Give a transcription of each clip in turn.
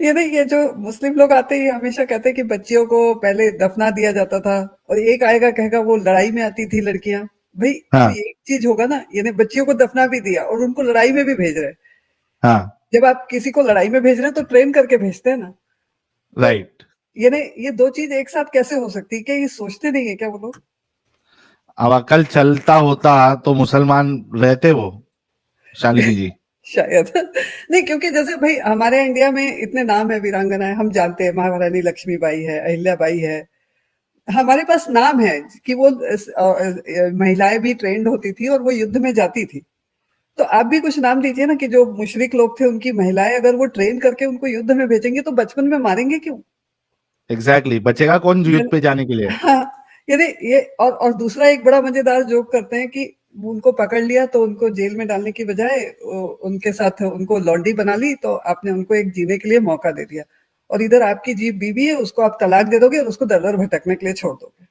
ये जो मुस्लिम लोग आते हैं ये हमेशा कहते हैं कि बच्चियों को पहले दफना दिया जाता था, और एक आएगा कहेगा वो लड़ाई में आती थी लड़कियां। भाई कोई हाँ एक चीज होगा ना, यानी बच्चियों को दफना भी दिया और उनको लड़ाई में भी भेज रहे हैं। हाँ जब आप किसी को लड़ाई में भेज रहे हैं तो ट्रेन करके भेजते हैं ना। तो राइट। यानी ये दो चीज एक साथ कैसे हो सकती है? क्या ये सोचते नहीं है क्या वो लोग? अब अकल चलता होता तो मुसलमान रहते वो, शालिनी जी। शायद। नहीं, क्योंकि जैसे भाई हमारे इंडिया में इतने नाम है वीरांगनाएं, हम जानते हैं महारानी लक्ष्मीबाई है, अहिल्याबाई है। हमारे पास नाम है कि वो महिलाएं भी ट्रेंड होती थी और वो युद्ध में जाती थी। तो आप भी कुछ नाम दीजिए ना कि जो मुशरिक लोग थे उनकी महिलाएं अगर वो ट्रेन करके उनको युद्ध में भेजेंगे तो बचपन में मारेंगे क्यों? Exactly exactly. बचेगा कौन युद्ध पे जाने के लिए? हाँ, यानी ये और दूसरा एक बड़ा मजेदार जोक करते हैं कि उनको पकड़ लिया तो उनको जेल में डालने की बजाय उनके साथ उनको लॉन्डी बना ली, तो आपने उनको एक जीने के लिए मौका दे दिया। और इधर आपकी जी बीवी है, उसको आप तलाक दे दोगे और उसको दर दर भटकने के लिए छोड़ दोगे।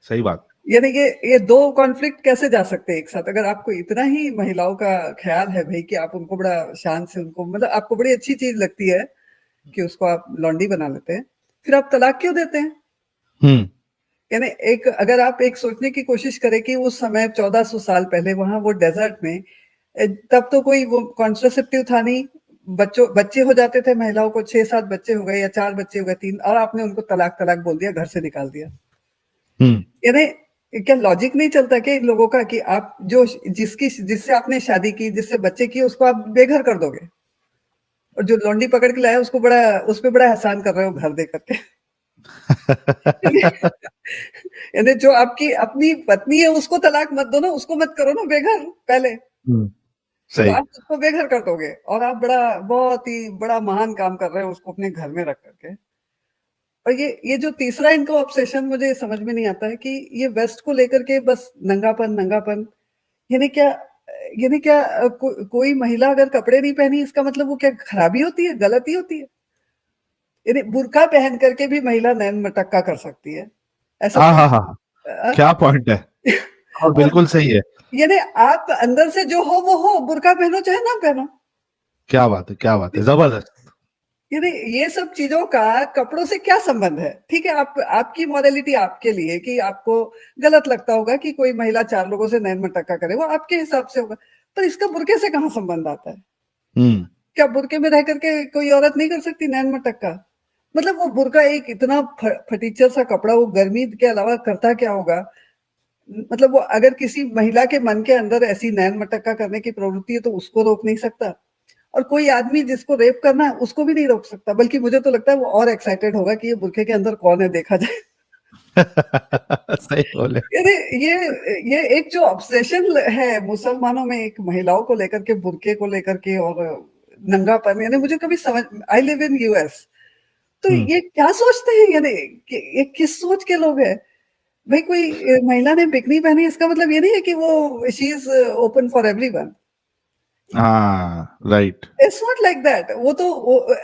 सही बात। यानी ये दो कॉन्फ्लिक्ट कैसे जा सकते हैं एक साथ? अगर आपको इतना ही महिलाओं का ख्याल है भाई कि आप उनको बड़ा शान से, उनको मतलब आपको बड़ी अच्छी चीज लगती है कि उसको आप लॉन्डी बना लेते हैं, फिर आप तलाक क्यों देते हैं? हम्म। यानी एक अगर आप एक सोचने की कोशिश करें कि उस समय 1400 साल पहले वहां वो डेजर्ट में, तब तो कोई वो कॉन्ट्रासेप्टिव था नहीं। बच्चों बच्चे हो जाते थे महिलाओं को, 6-7 बच्चे हो गए या 4 बच्चे हो गए, 3, और आपने उनको तलाक तलाक बोल दिया, घर से निकाल दिया। हम्म। यानी क्या लॉजिक नहीं चलता क्या इन लोगों का कि आप जो जिससे आपने शादी की, जिससे बच्चे किए, उसको आप बेघर कर दोगे, और जो लौंडी पकड़ के लाया उसको बड़ा, उस पर बड़ा एहसान कर रहे हो घर दे करके। यानी जो आपकी अपनी पत्नी है उसको तलाक मत दो ना, उसको मत करो ना बेघर पहले। हम्म, तो सही। आप उसको बेघर कर दोगे और आप बड़ा बहुत ही बड़ा महान काम कर रहे हो उसको अपने घर में रख करके। और ये जो तीसरा इनका ऑब्सेशन मुझे समझ में नहीं आता है कि ये वेस्ट को लेकर के बस नंगापन नंगापन। यानी क्या, कोई महिला अगर कपड़े नहीं पहनी इसका मतलब वो क्या खराबी होती है, गलती होती है? यानी बुर्का पहन करके भी महिला नैन मटक्का कर सकती है, ऐसा हाँ कोई हाँ हाँ, अ, क्या पॉइंट है। और और बिल्कुल सही है। यानी आप अंदर से जो हो वो हो, बुर्का पहनो चाहे ना पहनो। क्या बात है, क्या बात है, जबरदस्त। यानी ये सब चीजों का कपड़ों से क्या संबंध है? ठीक है, आप आपकी मॉरलिटी आपके लिए कि आपको गलत लगता होगा कि कोई महिला 4 लोगों से नैन मटक्का करे, वो आपके हिसाब से होगा। पर इसका बुर्के से कहाँ संबंध आता है? हम्म। क्या बुर्के में रह करके कोई औरत नहीं कर सकती नैन मटक्का? मतलब वो बुर्का एक इतना फटीचर सा कपड़ा, वो गर्मी के अलावा करता क्या होगा? मतलब वो अगर किसी महिला के मन के अंदर ऐसी नैन मटक्का करने की प्रवृत्ति है तो उसको रोक नहीं सकता, और कोई आदमी जिसको रेप करना है उसको भी नहीं रोक सकता। बल्कि मुझे तो लगता है वो और एक्साइटेड होगा कि ये बुरखे के अंदर कौन है, देखा जाए। सही बोले। यानी ये एक जो ऑब्सेशन है मुसलमानों में एक महिलाओं को लेकर के, बुरके को लेकर के और नंगापन, यानी मुझे कभी समझ, आई लिव इन यूएस, तो हम्म। ये क्या सोचते हैं? यानी ये किस सोच के लोग हैं? भाई कोई महिला ने बिकनी पहनी इसका मतलब ये नहीं है कि वो she is open for everyone. हाँ right. It's not like that.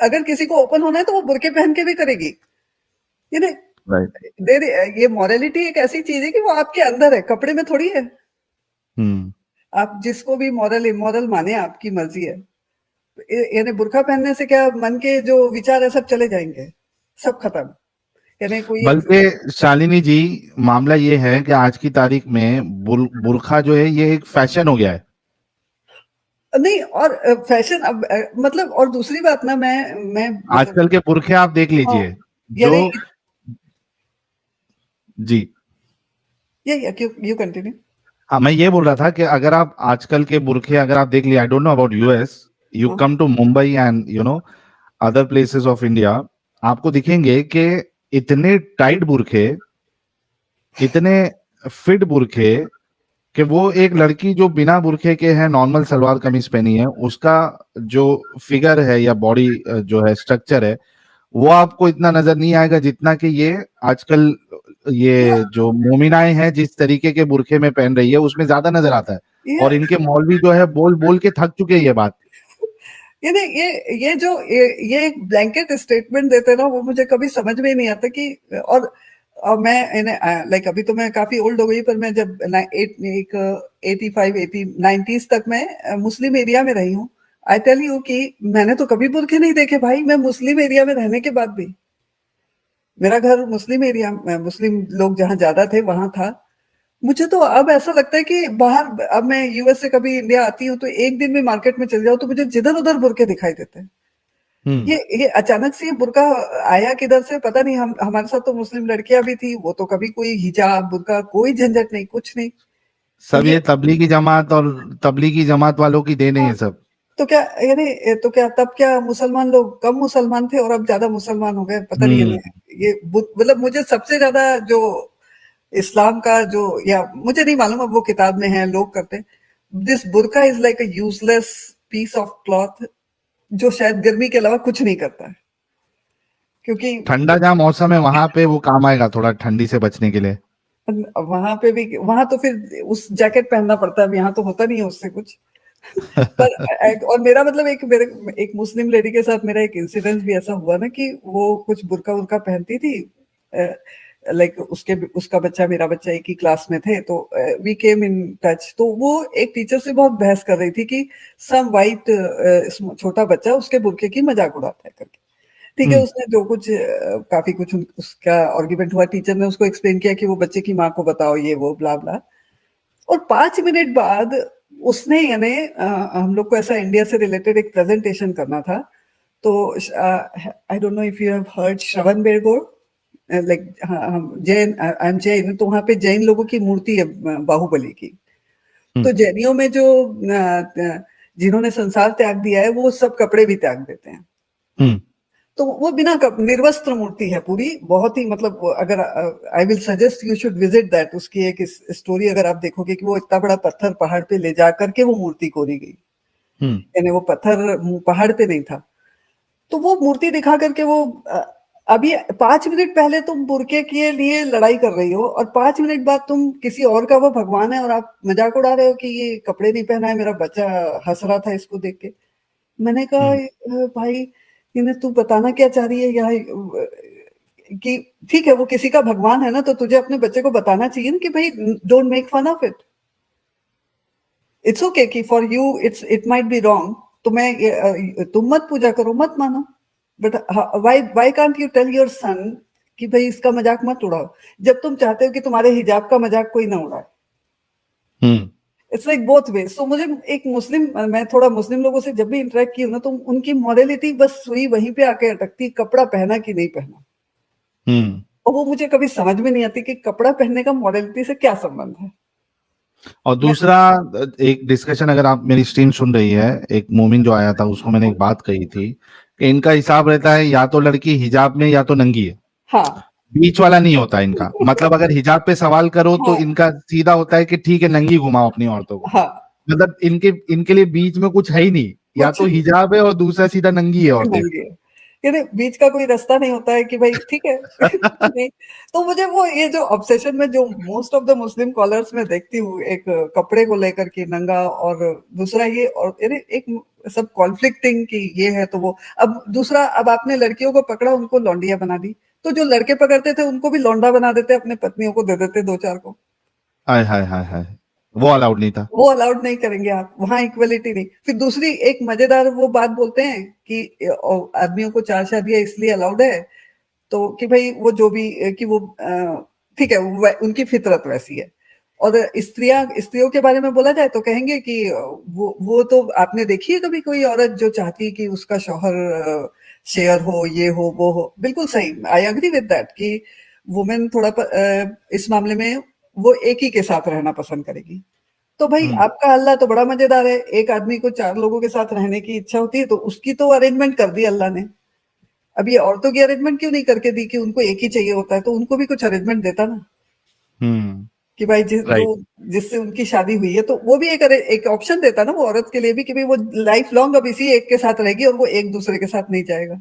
अगर किसी को ओपन होना है तो वो बुरके पहन के भी करेगी। ये राइट। ये मॉरलिटी एक ऐसी चीज है कि वो आपके अंदर है, कपड़े में थोड़ी है। हम्म। आप जिसको भी मॉरल इमोरल माने, आपकी मर्जी है। यानी बुरका पहनने से क्या मन के जो विचार है सब चले जाएंगे, सब खत्म। यानी कोई एक, बल्कि शालिनी जी, मामला ये है कि आज की तारीख में बुर्खा जो है ये एक फैशन हो गया है। नहीं, और फैशन अब मतलब, और दूसरी बात ना, मैं आजकल के बुरखे आप देख हाँ, लीजिए जो। यानी जी। ये यू कंटिन्यू। हाँ, मैं ये बोल रहा था कि अगर आप आजकल के बुरखे अगर आप देख लिए, I don't know about US, you हाँ, come to Mumbai and other places of India, आपको दिखेंगे कि इतने टाइट बुरखे, इतने फिट बुरखे, कि वो एक लड़की जो बिना बुरखे के है, नॉर्मल सलवार कमीज पहनी है, उसका जो फिगर है या बॉडी जो है स्ट्रक्चर है, वो आपको इतना नजर नहीं आएगा जितना कि ये आजकल ये जो मोमिनाएं हैं जिस तरीके के बुरखे में पहन रही है उसमें ज्यादा नजर आता है। ये और इनके मौलवी जो है बोल बोल के थक चुके हैं ये बात। ये नहीं, ये एक ब्लैंकेट स्टेटमेंट देते ना, वो मुझे कभी समझ में ही नहीं आता कि, और मैं लाइक अभी तो मैं काफी ओल्ड हो गई, पर मैं जब एक 85 80 90s तक मैं मुस्लिम एरिया में रही हूँ। आई टेल यू कि मैंने तो कभी बुरखे नहीं देखे भाई, मैं मुस्लिम एरिया में रहने के बाद भी। मेरा घर मुस्लिम एरिया, मुस्लिम लोग जहाँ ज्यादा थे वहां था। मुझे तो अब ऐसा लगता है कि बाहर, अब मैं यूएस से कभी इंडिया आती हूँ तो एक दिन में मार्केट में चल जाओ तो मुझे जिधर उधर बुरके दिखाई देते हैं। हम्म। ये अचानक से ये बुर्का आया किधर से पता नहीं। हम हमारे साथ तो मुस्लिम लड़कियां भी थी, वो तो कभी कोई हिजाब बुर्का कोई झंझट नहीं, कुछ नहीं। और सब ये तबलीगी जमात और तबलीगी जमात वालों की देन है हाँ, ये सब। तो क्या यानी, तो क्या तब क्या मुसलमान लोग कम मुसलमान थे और अब ज्यादा मुसलमान हो गए, पता नहीं। हम्म। ये मतलब मुझे सबसे ज्यादा जो इस्लाम का जो, या मुझे नहीं मालूम अब वो किताब में है, लोग करते हैं, this burqa is like a useless piece of cloth जो शायद गर्मी के अलावा कुछ नहीं करता है, क्योंकि ठंडा जहाँ मौसम है वहां पे वो काम आएगा थोड़ा ठंडी से बचने के लिए। वहां पे भी, वहां तो फिर उस जैकेट पहनना पड़ता है, अब यहाँ तो होता नहीं है उससे कुछ। पर और मेरा मतलब मेरे एक मुस्लिम लेडी के साथ मेरा एक इंसिडेंस भी ऐसा हुआ ना कि वो कुछ बुर्का उर्का पहनती थी, लाइक उसके उसका बच्चा मेरा बच्चा एक ही क्लास में थे, तो वी केम इन टच। तो वो एक टीचर से बहुत बहस कर रही थी कि सम वाइट छोटा बच्चा उसके बुर्के की मजाक उड़ाता है करके। ठीक है, हम्म। उसने जो कुछ काफी कुछ उसका आर्ग्यूमेंट हुआ, टीचर ने उसको एक्सप्लेन किया कि वो बच्चे की माँ को बताओ, ये वो ब्ला ब्ला। और 5 मिनट बाद उसने, यानी हम लोग को ऐसा इंडिया से रिलेटेड एक प्रेजेंटेशन करना था। तो I don't know if you have heard Shravanabelagola, like हम जैन, आई एम जैन, तो वहाँ पे जैन लोगों की मूर्ति है बाहुबली की। हम्म। तो जैनियों में जो जिन्होंने संसार त्याग दिया है वो सब कपड़े भी त्याग देते हैं। हम्म। तो वो बिना निर्वस्त्र मूर्ति है पूरी, बहुत ही मतलब अगर I will suggest you should visit that. उसकी एक स्टोरी अगर आप देखोगे कि वो इतना बड़ा पत्थर पहाड़ पे ले जा करके वो मूर्ति कोरी गई, हम्म। यानी वो पत्थर पहाड़ पे नहीं था। तो वो मूर्ति दिखा करके वो अभी 5 मिनट पहले तुम बुरके के लिए लड़ाई कर रही हो और 5 मिनट बाद तुम किसी और का वो भगवान है और आप मजाक उड़ा रहे हो कि ये कपड़े नहीं पहना है, मेरा बच्चा हंस रहा था इसको देख के। मैंने कहा हम्म। भाई, इन्हें तू बताना क्या चाह रही है यहाँ, कि ठीक है वो किसी का भगवान है ना, तो तुझे अपने बच्चे को बताना चाहिए ना कि भाई don't make fun of it. It's okay कि for you it might be wrong, तो तुम मत पूजा करो, मत मानो, but why why can't you tell your son कि भाई इसका मजाक मत उड़ाओ, जब तुम चाहते हो कि तुम्हारे हिजाब का मजाक कोई ना उड़ाए। Hmm. It's like both way. So मुझे एक मुस्लिम, मैं थोड़ा मुस्लिम लोगों से जब भी इंटरेक्ट की हूँ ना, तो उनकी मॉरलिटी बस सुई वहीं पे आके अटकती, कपड़ा पहना कि नहीं पहना। हम्म। और वो मुझे कभी समझ में नहीं आती कि कपड़ा पहनने का मॉरलिटी से क्या संबंध है। और मैं दूसरा, एक डिस्कशन, अगर आप मेरी स्ट्रीम सुन रही है, एक मोमिन जो आया था उसको मैंने एक बात कही थी कि इनका हिसाब रहता है या तो लड़की हिजाब में या तो नंगी है, हाँ बीच वाला नहीं होता इनका। मतलब अगर हिजाब पे सवाल करो तो हाँ इनका सीधा होता है कि ठीक है नंगी घुमाओ अपनी औरतों को। हाँ, मतलब इनके इनके लिए बीच में कुछ है ही नहीं, या कुछ तो हिजाब है और दूसरा सीधा नंगी है औरतें। नंगे, यानी बीच का कोई रास्ता नहीं होता है कि भाई ठीक है। नहीं, तो मुझे वो ये जो ऑब्सेशन में जो most of the Muslim callers में देखती हूँ, एक कपड़े को लेकर के नंगा, और दूसरा ये, और यानी एक सब कॉन्फ्लिक्टिंग कि ये है तो वो। अब दूसरा, अब आपने लड़कियों को पकड़ा, उनको लौंडिया बना दी, तो जो लड़के पकड़ते थे उनको भी लौंडा बना देते, अपने पत्नियों को दे देते दो चार को। हाय हाय हाय हाय, वो अलाउड नहीं था। वो अलाउड नहीं करेंगे आप, वहां इक्वलिटी नहीं। फिर दूसरी एक मजेदार वो बात बोलते हैं कि आदमियों को 4 शादियां इसलिए अलाउड है, तो कि भाई वो जो भी कि वो ठीक है, उनकी फितरत वैसी है। और स्त्रियों के बारे में बोला जाए तो कहेंगे कि वो तो आपने देखी है कभी कोई औरत जो चाहती है कि उसका शौहर शेयर हो, ये हो वो हो, बिल्कुल सही, आई एग्री विद दैट कि वुमेन थोड़ा इस मामले में वो एक ही के साथ रहना पसंद करेगी। तो भाई हम्म। आपका अल्लाह तो बड़ा मजेदार है, एक आदमी को 4 लोगों के साथ रहने की इच्छा होती है तो उसकी तो अरेंजमेंट कर दी अल्लाह ने। अब ये औरतों की अरेंजमेंट क्यों नहीं करके दी कि उनको एक ही चाहिए होता है, तो उनको भी कुछ अरेंजमेंट देता ना, हम्म। कि भाई जो राइट। जिससे उनकी शादी हुई है तो वो भी एक ऑप्शन देता ना वो औरत के लिए भी, कि भाई वो लाइफ लॉन्ग अब इसी एक के साथ रहेगी और वो एक दूसरे के साथ नहीं जाएगा।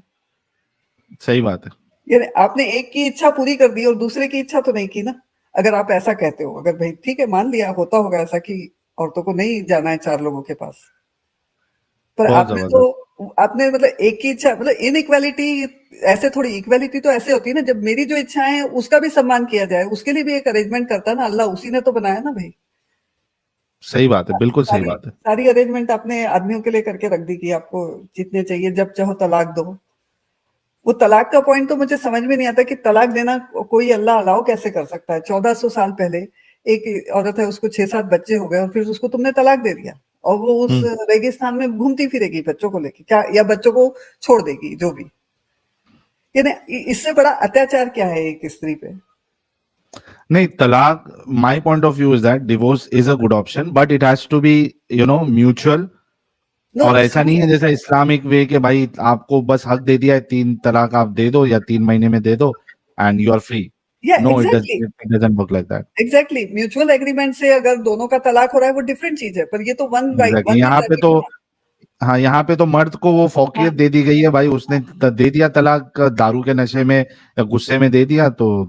सही बात है। यानी आपने एक की इच्छा पूरी कर दी और दूसरे की इच्छा तो नहीं की ना। अगर आप ऐसा कहते हो, अगर भाई ठीक है मान लिया होता होगा ऐसा कि औरतों को नहीं जाना है 4 लोगों के पास, पर बहुत आपने तो, जबरदस्त। आपने मतलब एक की इच्छा, मतलब इनइक्वालिटी, ऐसे थोड़ी इक्वालिटी तो ऐसे होती है ना, जब मेरी जो इच्छाएं हैं उसका भी सम्मान किया जाए, उसके लिए भी एक अरेंजमेंट करता है ना अल्लाह, उसी ने तो बनाया ना भाई। सही बात है, बिल्कुल सही सारी बात है। सारी अरेंजमेंट आपने आदमियों के लिए करके रख दी कि आपको जितने चाहिए जब चाहो तलाक दो। वो तलाक का पॉइंट तो मुझे समझ में नहीं आता कि तलाक देना कोई अल्लाह अलाउ कैसे कर सकता है। 1400 साल पहले एक औरत है, उसको 6-7 बच्चे हो गए और फिर उसको तुमने तलाक दे दिया और वो उस हम्म। रेगिस्तान में घूमती फिरेगी बच्चों को लेके क्या, या बच्चों को छोड़ देगी जो भी। यानी इससे बड़ा अत्याचार क्या है एक स्त्री पे। नहीं, तलाक, my point of view is that divorce is a good option, but it has to be mutual. No और ऐसा नहीं सही है है। जैसा इस्लामिक वे के भाई आपको बस हक दे दिया है, 3 तलाक आप दे दो या 3 महीने में दे दो and you are free. Yeah no, exactly, it doesn't work like that. Exactly mutual agreement से अगर दोनों का तलाक हो रहा है वो डिफरेंट चीज है, पर ये तो वन बाई एग्जैक्टली, वन यहाँ पे मेंटालिटी तो, है ना। हाँ, यहाँ पे तो मर्द को वो हाँ, फौकियत दे दी गई है भाई, उसने दे दिया तलाक दारू के नशे में या गुस्से में दे दिया तो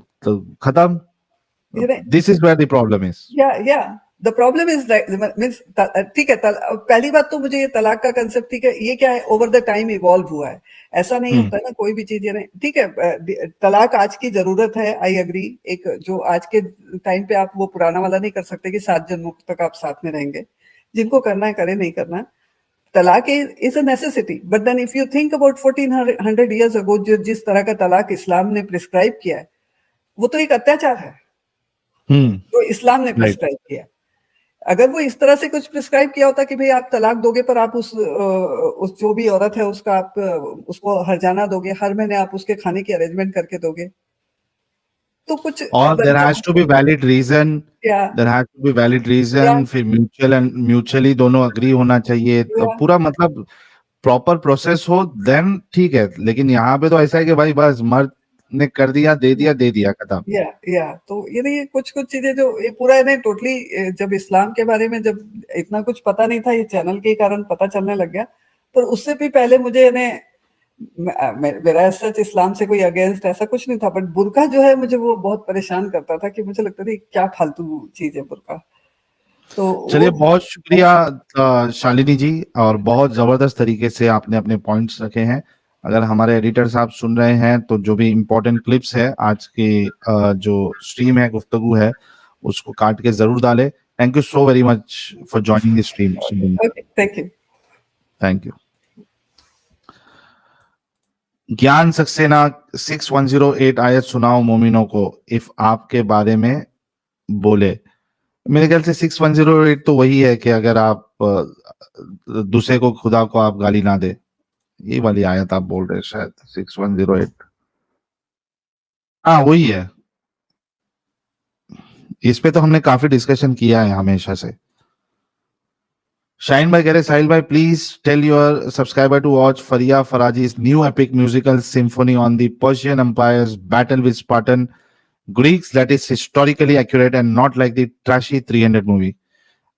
खत्म। ये this is where the problem is. Yeah the problem is means ठीक है, पहली बात तो मुझे ये तलाक का कंसेप्ट, ठीक है, ये क्या है, ओवर द टाइम इवॉल्व हुआ है। ऐसा नहीं हम्म। होता है ना कोई भी चीज, नहीं ठीक है। तलाक आज की जरूरत है, आई अग्री। एक जो आज के टाइम पे आप वो पुराना वाला नहीं कर सकते कि 7 जन्मों तक आप साथ में रहेंगे। जिनको करना है करे, नहीं करना। तलाक is a necessity, but then if you think about 1400 years ago, जो जिस तरह का तलाक इस्लाम ने प्रिस्क्राइब किया है, वो तो एक अत्याचार है जो इस्लाम ने राइट। प्रिस्क्राइब किया है। अगर वो इस तरह से कुछ प्रिस्क्राइब किया होता कि भाई आप तलाक दोगे पर आप उस जो भी औरत है उसका आप उसको हर्जाना दोगे, हर महीने आप उसके खाने की अरेंजमेंट करके दोगे, तो कुछ और देयर बनता has to be valid reason, या there has to be valid या रीजन, फिर म्यूचुअल एंड म्यूचुअली दोनों अग्री होना चाहिए, तो या पूरा मतलब प्रॉपर प्रोसेस हो, देन ठीक है। लेकिन यहाँ पे तो ऐसा है कि भाई बस मर्द ने कर दिया, दे दिया, खत्म। या तो ये कुछ कुछ चीजें जो ये पूरा है ना टोटली, जब इस्लाम के बारे में जब इतना कुछ पता नहीं था, ये चैनल के कारण पता चलने लग गया। पर उससे भी पहले मुझे मेरा सच इस्लाम से कोई अगेंस्ट ऐसा कुछ नहीं था, बट बुरका जो है मुझे वो बहुत परेशान करता था कि मुझे लगता था कि क्या फालतू चीज है बुरका। तो वो चलिए, बहुत शुक्रिया शालिनी जी, और बहुत जबरदस्त तरीके से आपने अपने पॉइंट्स रखे हैं। अगर हमारे एडिटर साहब सुन रहे हैं तो जो भी इम्पोर्टेंट क्लिप्स है आज की जो स्ट्रीम है, गुफ्तगू है, उसको काट के जरूर डालें। Thank you so very much for joining the stream Shalini. Okay, thank you. Thank you. ज्ञान सक्सेना 6108 आयत सुनाओ मोमिनों को, इफ आपके बारे में बोले। मेरे ख्याल से 6108 तो वही है कि अगर आप दूसरे को, खुदा को आप गाली ना दे, ये वाली आयत आप बोल रहे हैं शायद 6108। हाँ, वही है। इस पे तो हमने काफी डिस्कशन किया है हमेशा से। शाइन भाई कह रहे, साहिल भाई please tell your subscriber to watch Faria Faraji's new epic musical symphony on the Persian empires battle with Spartan Greeks that is historically accurate and not like the trashy 300 movie.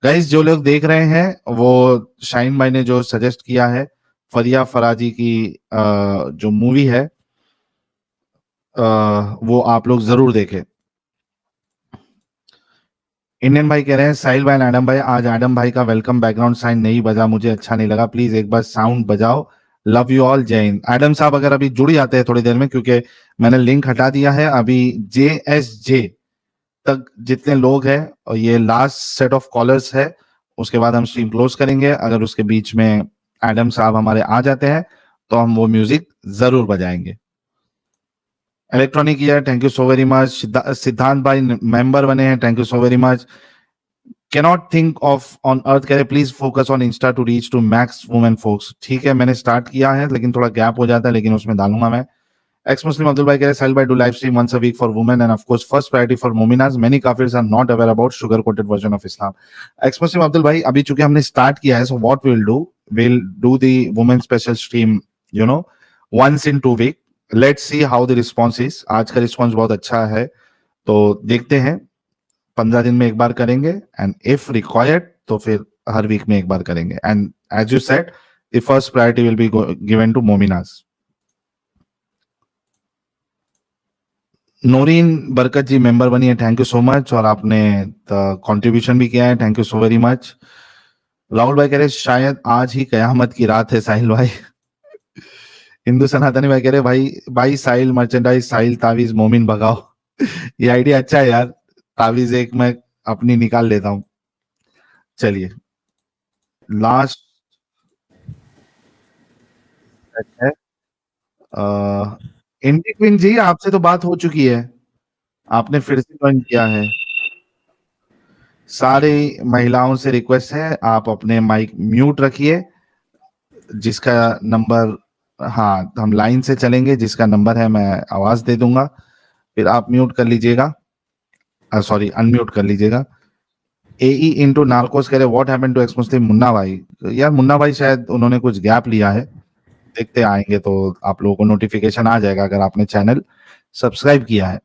Guys, जो लोग देख रहे हैं वो shine भाई ने जो suggest किया है, फरिया फराजी की जो मूवी है, वो आप लोग जरूर देखें। इंडियन भाई कह रहे हैं, साहिल भाई एंड एडम भाई, आज एडम भाई का वेलकम बैकग्राउंड साइन नहीं बजा, मुझे अच्छा नहीं लगा, प्लीज एक बार साउंड बजाओ। लव यू ऑल, जय हिंद। एडम साहब अगर अभी जुड़ जाते हैं थोड़ी देर में, क्योंकि मैंने लिंक हटा दिया है अभी। JSJ तक जितने लोग हैं, और ये लास्ट सेट ऑफ कॉलर्स है, उसके बाद हम स्ट्रीम क्लोज करेंगे। अगर उसके बीच में एडम साहब हमारे आ जाते हैं तो हम वो म्यूजिक जरूर बजाएंगे। Electronic ear, thank you so very much. सिद्धांत भाई मेंबर बने हैं, thank you so very much. Cannot think of on earth कह रहे, please focus on insta to reach to max women folks. ठीक है, मैंने स्टार्ट किया है लेकिन थोड़ा गैप हो जाता है, लेकिन उसमें डालूंगा मैं। Ex Muslim Abdul Bhai said, Sahil Bhai do live stream once a week for women and of course first priority for Mominas. Many Kafirs are not aware about sugar coated version of Islam. Ex Muslim Abdul Bhai, अभी चूंकि हमने start किया है, so what we'll do the women special stream, once in 2 week. Let's see how the response is. आज का response बहुत अच्छा है, तो देखते हैं। 15 दिन में एक बार करेंगे and if required तो फिर हर week में एक बार करेंगे। And as you said, the first priority will be given to Mominas. Noreen बरकत जी मेंबर बनी है, थैंक यू सो मच, और आपने कंट्रीब्यूशन भी किया है, thank you so very much. Rahul भाई कह रहे शायद आज ही कयामत की रात है साहिल भाई। हिंदू सनातनी भाई कह रहे, भाई भाई साहिल मर्चेंडाइज, साहिल तावीज, मोमिन भगाओ। ये आइडिया अच्छा है यार, तावीज एक मैं अपनी निकाल लेता हूँ। चलिए लास्ट है। इंडी क्वीन जी, आपसे तो बात हो चुकी है, आपने फिर से ज्वाइन किया है। सारी महिलाओं से रिक्वेस्ट है, आप अपने माइक म्यूट रखिए। जिसका नंबर, हाँ हम लाइन से चलेंगे, जिसका नंबर है मैं आवाज दे दूंगा, फिर आप म्यूट कर लीजिएगा, सॉरी अनम्यूट कर लीजिएगा। एई इंटू नार्कोस कह रहे what happened to ex Muslim Munna भाई। यार मुन्ना भाई शायद उन्होंने कुछ गैप लिया है, देखते आएंगे तो आप लोगों को नोटिफिकेशन आ जाएगा अगर आपने चैनल सब्सक्राइब किया है।